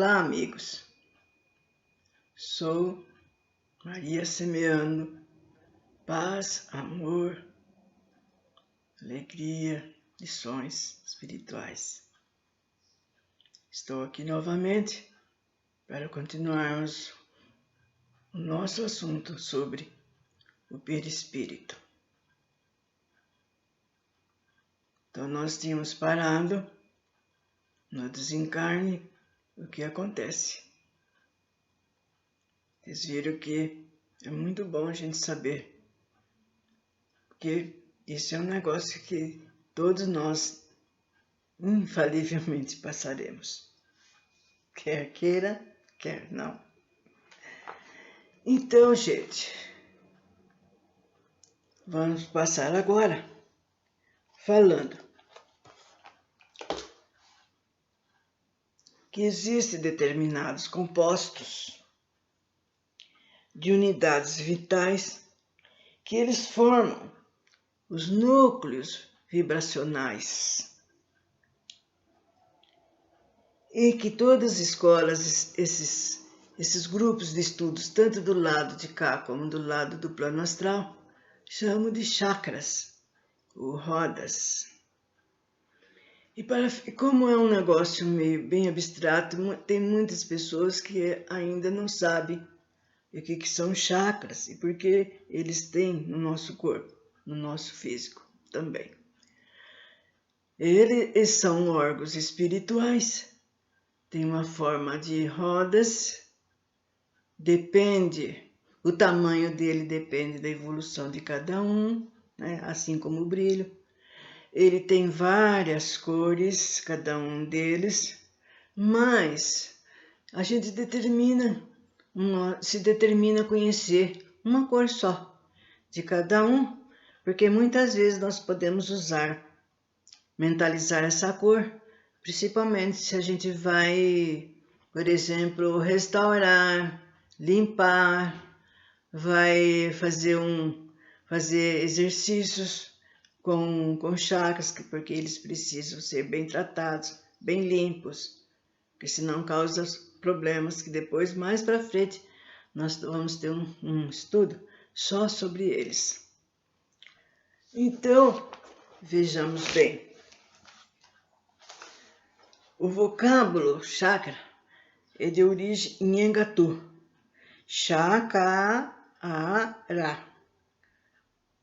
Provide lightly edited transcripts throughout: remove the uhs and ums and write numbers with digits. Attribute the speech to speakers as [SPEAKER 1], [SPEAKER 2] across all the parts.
[SPEAKER 1] Olá, amigos. Sou Maria semeando paz, amor, alegria, lições espirituais. Estou aqui novamente para continuarmos o nosso assunto sobre o perispírito. Então, nós tínhamos parado no desencarne, o que acontece. Vocês viram que é muito bom a gente saber, porque isso é um negócio que todos nós infalivelmente passaremos, quer queira, quer não. Então, gente, vamos passar agora falando que existem determinados compostos de unidades vitais que eles formam os núcleos vibracionais e que todas as escolas, esses grupos de estudos, tanto do lado de cá como do lado do plano astral, chamam de chakras ou rodas. E como é um negócio meio bem abstrato, tem muitas pessoas que ainda não sabem o que são chakras e por que eles têm no nosso corpo, no nosso físico também. Eles são órgãos espirituais, têm uma forma de rodas, o tamanho dele depende da evolução de cada um, né? Assim como o brilho. Ele tem várias cores, cada um deles, mas a gente se determina a conhecer uma cor só de cada um, porque muitas vezes nós podemos mentalizar essa cor, principalmente se a gente vai, por exemplo, restaurar, limpar, vai fazer exercícios com chakras, porque eles precisam ser bem tratados, bem limpos, porque senão causa problemas que depois, mais para frente, nós vamos ter um estudo só sobre eles. Então, vejamos bem. O vocábulo chakra é de origem Nhangatu. Chakara.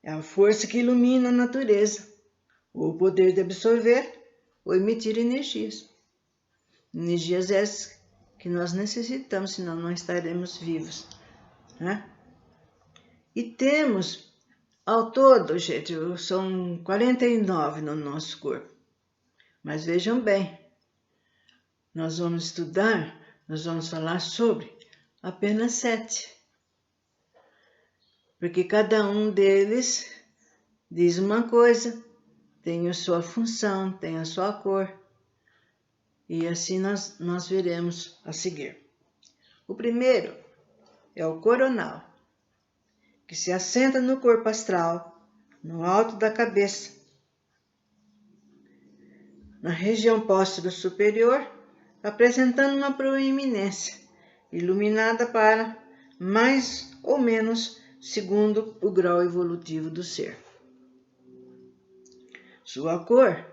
[SPEAKER 1] É a força que ilumina a natureza, ou o poder de absorver ou emitir energias. Energias essas que nós necessitamos, senão não estaremos vivos, né? E temos, ao todo, gente, são 49 no nosso corpo. Mas vejam bem, nós vamos falar sobre apenas 7. Porque cada um deles diz uma coisa, tem a sua função, tem a sua cor. E assim nós veremos a seguir. O primeiro é o coronal, que se assenta no corpo astral, no alto da cabeça, na região póstero superior, apresentando uma proeminência, iluminada para mais ou menos segundo o grau evolutivo do ser. Sua cor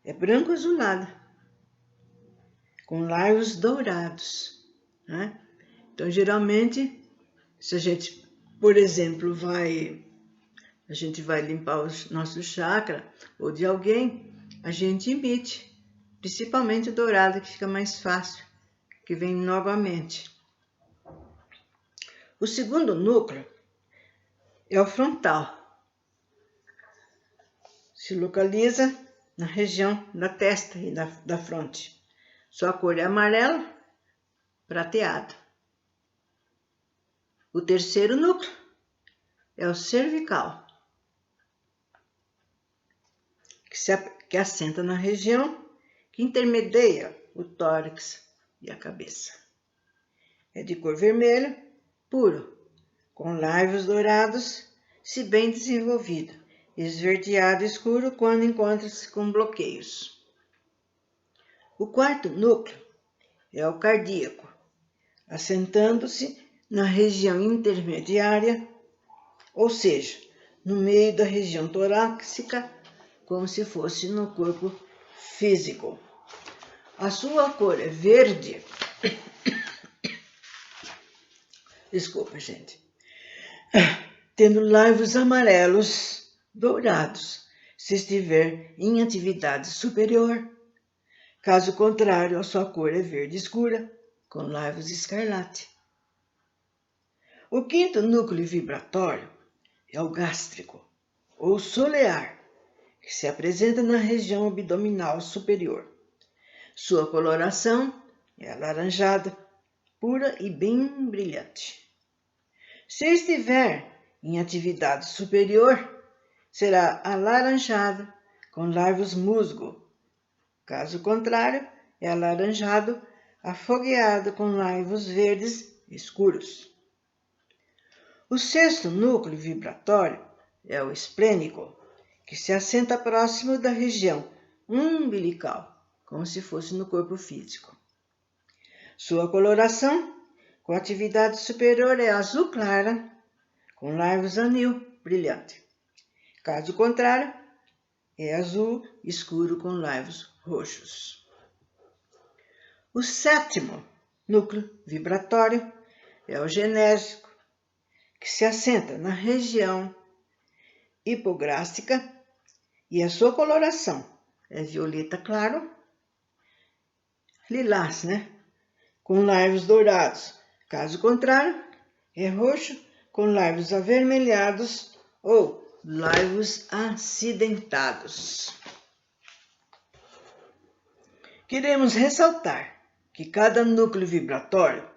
[SPEAKER 1] é branco-azulada, com raios dourados, né? Então, geralmente, se a gente, por exemplo, a gente vai limpar o nosso chakra ou de alguém, a gente emite, principalmente o dourado, que fica mais fácil, que vem novamente. O segundo núcleo é o frontal. Se localiza na região da testa e da fronte. Sua cor é amarelo prateado. O terceiro núcleo é o cervical, que assenta na região que intermedia o tórax e a cabeça. É de cor vermelho puro, com laivos dourados, se bem desenvolvido, esverdeado escuro quando encontra-se com bloqueios. O quarto núcleo é o cardíaco, assentando-se na região intermediária, ou seja, no meio da região torácica, como se fosse no corpo físico. A sua cor é verde. Desculpa, gente. Tendo laivos amarelos dourados, se estiver em atividade superior. Caso contrário, a sua cor é verde escura, com laivos escarlate. O quinto núcleo vibratório é o gástrico, ou solear, que se apresenta na região abdominal superior. Sua coloração é alaranjada, pura e bem brilhante. Se estiver em atividade superior, será alaranjada, com laivos musgo. Caso contrário, é alaranjado, afogueado, com laivos verdes escuros. O sexto núcleo vibratório é o esplênico, que se assenta próximo da região umbilical, como se fosse no corpo físico. Sua coloração, com atividade superior, é azul clara, com laivos anil brilhante. Caso contrário, é azul escuro com laivos roxos. O sétimo núcleo vibratório é o genésico, que se assenta na região hipográcica e a sua coloração é violeta claro, lilás, com laivos dourados. Caso contrário, é roxo com laivos avermelhados ou laivos acidentados. Queremos ressaltar que cada núcleo vibratório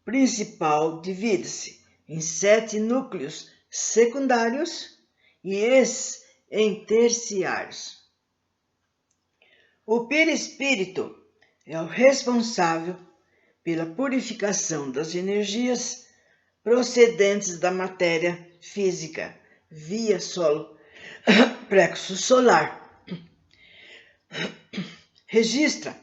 [SPEAKER 1] principal divide-se em 7 núcleos secundários e esses em terciários. O perispírito é o responsável pela purificação das energias procedentes da matéria física via solo plexo solar. Registra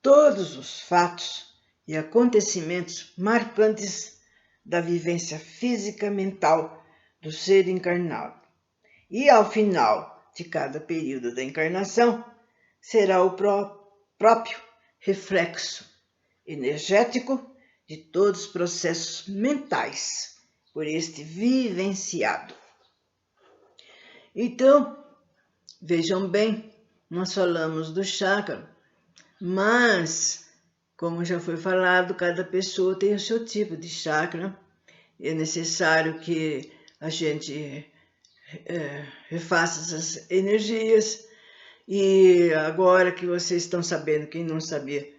[SPEAKER 1] todos os fatos e acontecimentos marcantes da vivência física mental do ser encarnado. E ao final de cada período da encarnação, será o próprio reflexo energético de todos os processos mentais por este vivenciado. Então, vejam bem, nós falamos do chakra, mas, como já foi falado, cada pessoa tem o seu tipo de chakra. É necessário que a gente refaça essas energias. E agora que vocês estão sabendo, quem não sabia,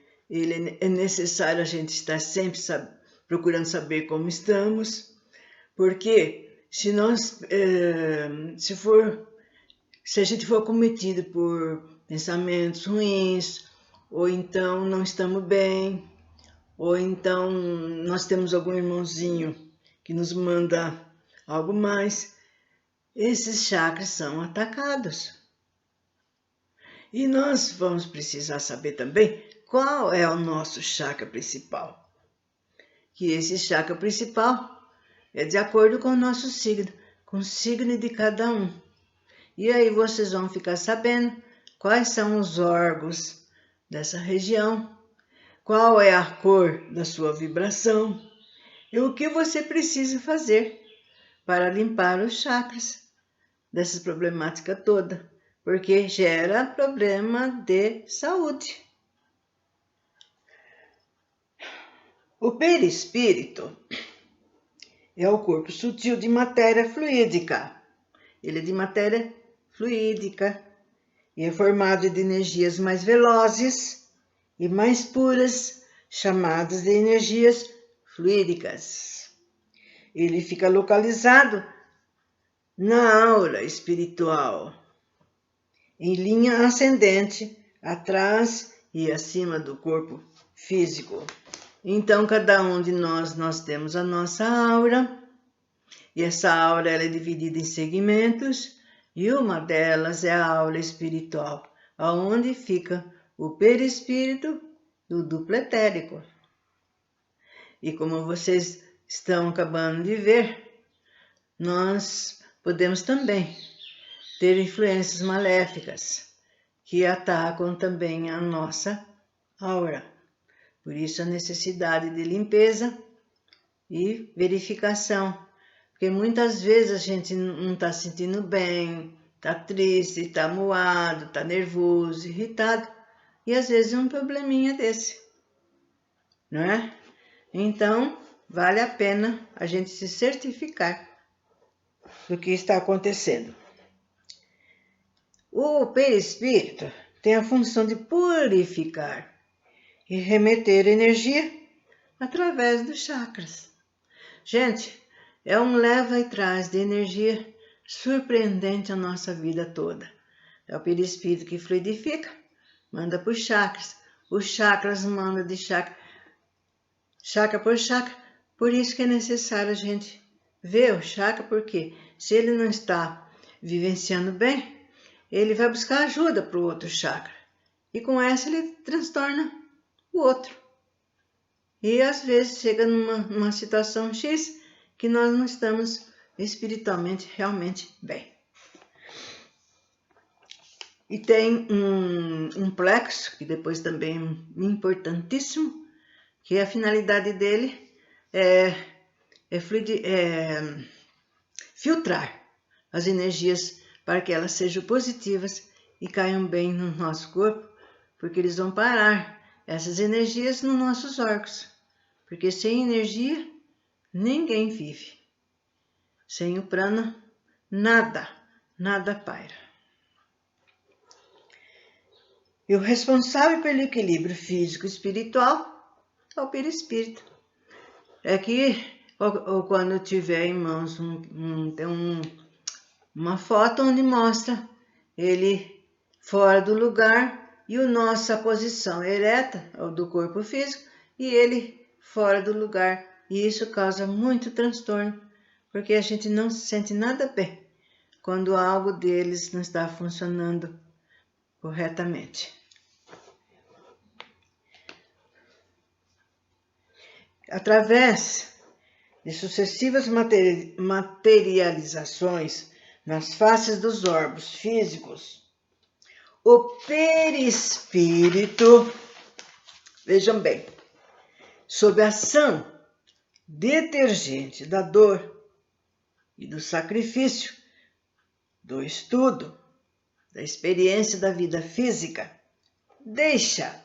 [SPEAKER 1] é necessário a gente estar sempre procurando saber como estamos, porque se a gente for cometido por pensamentos ruins, ou então não estamos bem, ou então nós temos algum irmãozinho que nos manda algo mais, esses chakras são atacados. E nós vamos precisar saber também qual é o nosso chakra principal. Que esse chakra principal é de acordo com o nosso signo, com o signo de cada um. E aí vocês vão ficar sabendo quais são os órgãos dessa região, qual é a cor da sua vibração e o que você precisa fazer para limpar os chakras dessa problemática toda, porque gera problema de saúde. O perispírito é o corpo sutil de matéria fluídica. Ele é de matéria fluídica e é formado de energias mais velozes e mais puras, chamadas de energias fluídicas. Ele fica localizado na aura espiritual, em linha ascendente, atrás e acima do corpo físico. Então, cada um de nós temos a nossa aura, e essa aura ela é dividida em segmentos, e uma delas é a aura espiritual, aonde fica o perispírito do duplo etérico. E como vocês estão acabando de ver, nós podemos também ter influências maléficas que atacam também a nossa aura. Por isso a necessidade de limpeza e verificação. Porque muitas vezes a gente não está se sentindo bem, está triste, está moado, está nervoso, irritado. E às vezes é um probleminha desse, não é? Então, vale a pena a gente se certificar do que está acontecendo. O perispírito tem a função de purificar e remeter energia através dos chakras. Gente, é um leva e traz de energia surpreendente a nossa vida toda. É o perispírito que fluidifica, manda para os chakras. Os chakras mandam de chakra por chakra. Por isso que é necessário a gente ver o chakra, porque se ele não está vivenciando bem, ele vai buscar ajuda para o outro chakra. E com essa ele transtorna o outro. E às vezes chega numa situação X que nós não estamos espiritualmente realmente bem. E tem um plexo, que depois também é importantíssimo, que a finalidade dele é filtrar as energias para que elas sejam positivas e caiam bem no nosso corpo, porque eles vão parar essas energias nos nossos órgãos. Porque sem energia, ninguém vive. Sem o prana, nada paira. E o responsável pelo equilíbrio físico e espiritual é o perispírito. É que, ou quando tiver em mãos, tem uma foto onde mostra ele fora do lugar e a nossa posição ereta, do corpo físico, e ele fora do lugar. E isso causa muito transtorno, porque a gente não se sente nada bem quando algo deles não está funcionando corretamente. Através de sucessivas materializações nas faces dos órgãos físicos, o perispírito, vejam bem, sob a ação detergente da dor e do sacrifício, do estudo, da experiência da vida física, deixa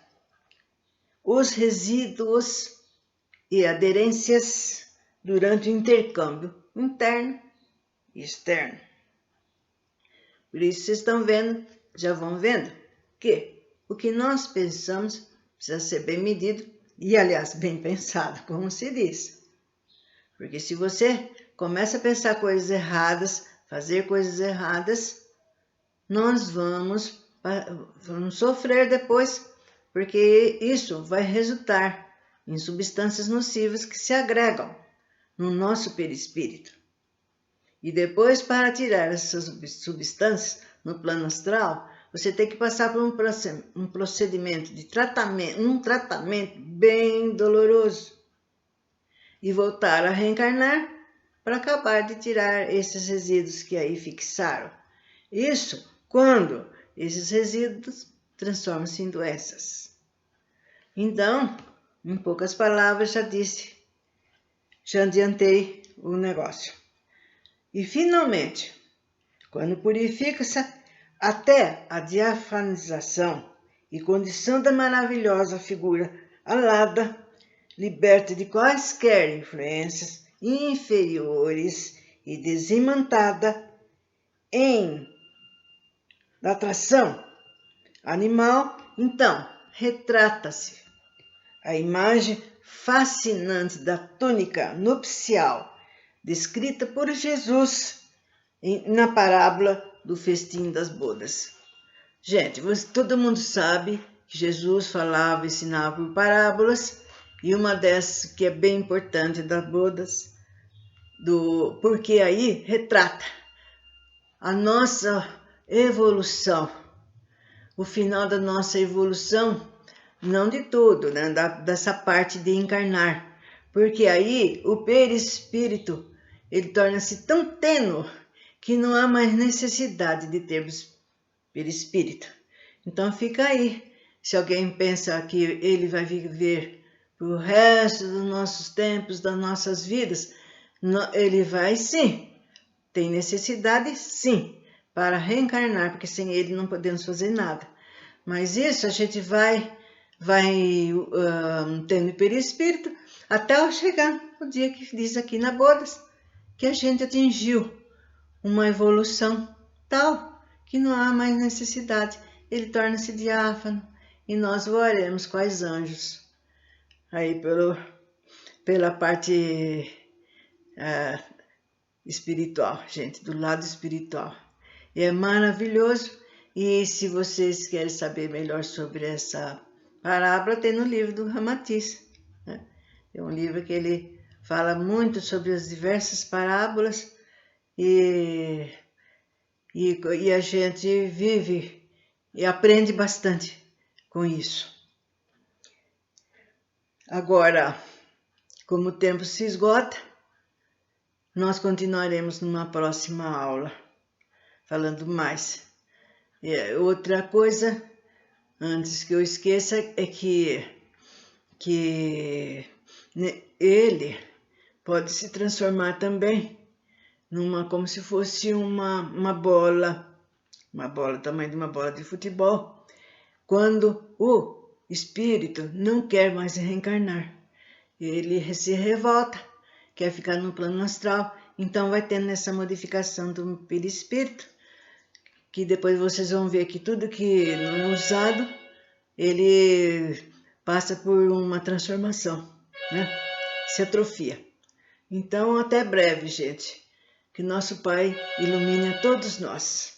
[SPEAKER 1] os resíduos e aderências durante o intercâmbio interno e externo. Por isso vocês estão vendo, já vão vendo, que o que nós pensamos precisa ser bem medido e, aliás, bem pensado, como se diz. Porque se você começa a pensar coisas erradas, fazer coisas erradas, nós vamos sofrer depois, porque isso vai resultar em substâncias nocivas que se agregam no nosso perispírito. E depois, para tirar essas substâncias no plano astral, você tem que passar por um procedimento de tratamento, um tratamento bem doloroso. E voltar a reencarnar para acabar de tirar esses resíduos que aí fixaram. Isso quando esses resíduos transformam-se em doenças. Então, em poucas palavras, já adiantei o negócio. E finalmente, quando purifica-se até a diafanização e condição da maravilhosa figura alada, liberta de quaisquer influências inferiores e desimantada da atração animal, então retrata-se a imagem fascinante da túnica nupcial descrita por Jesus na parábola do festim das bodas. Gente, todo mundo sabe que Jesus falava, ensinava por parábolas, e uma dessas que é bem importante das bodas, porque aí retrata a nossa evolução, o final da nossa evolução não de tudo, né? Dessa parte de encarnar, porque aí o perispírito ele torna-se tão tênue que não há mais necessidade de termos perispírito. Então fica aí. Se alguém pensa que ele vai viver pro resto dos nossos tempos, das nossas vidas, ele vai sim. Tem necessidade sim para reencarnar, porque sem ele não podemos fazer nada. Mas isso a gente vai tendo perispírito até chegar o dia que diz aqui na Bodas que a gente atingiu uma evolução tal que não há mais necessidade. Ele torna-se diáfano e nós voaremos com os anjos. Aí pela parte espiritual, gente, do lado espiritual. E é maravilhoso. E se vocês querem saber melhor sobre essa parábola, tem no livro do Ramatiz, né? É um livro que ele fala muito sobre as diversas parábolas e a gente vive e aprende bastante com isso. Agora, como o tempo se esgota, nós continuaremos numa próxima aula, falando mais. E outra coisa, antes que eu esqueça, é que ele pode se transformar também como se fosse uma bola do tamanho de uma bola de futebol, quando o espírito não quer mais reencarnar. Ele se revolta, quer ficar no plano astral, então vai tendo essa modificação do perispírito, que depois vocês vão ver que tudo que não é usado, ele passa por uma transformação, né? Se atrofia. Então, até breve, gente. Que nosso Pai ilumine a todos nós.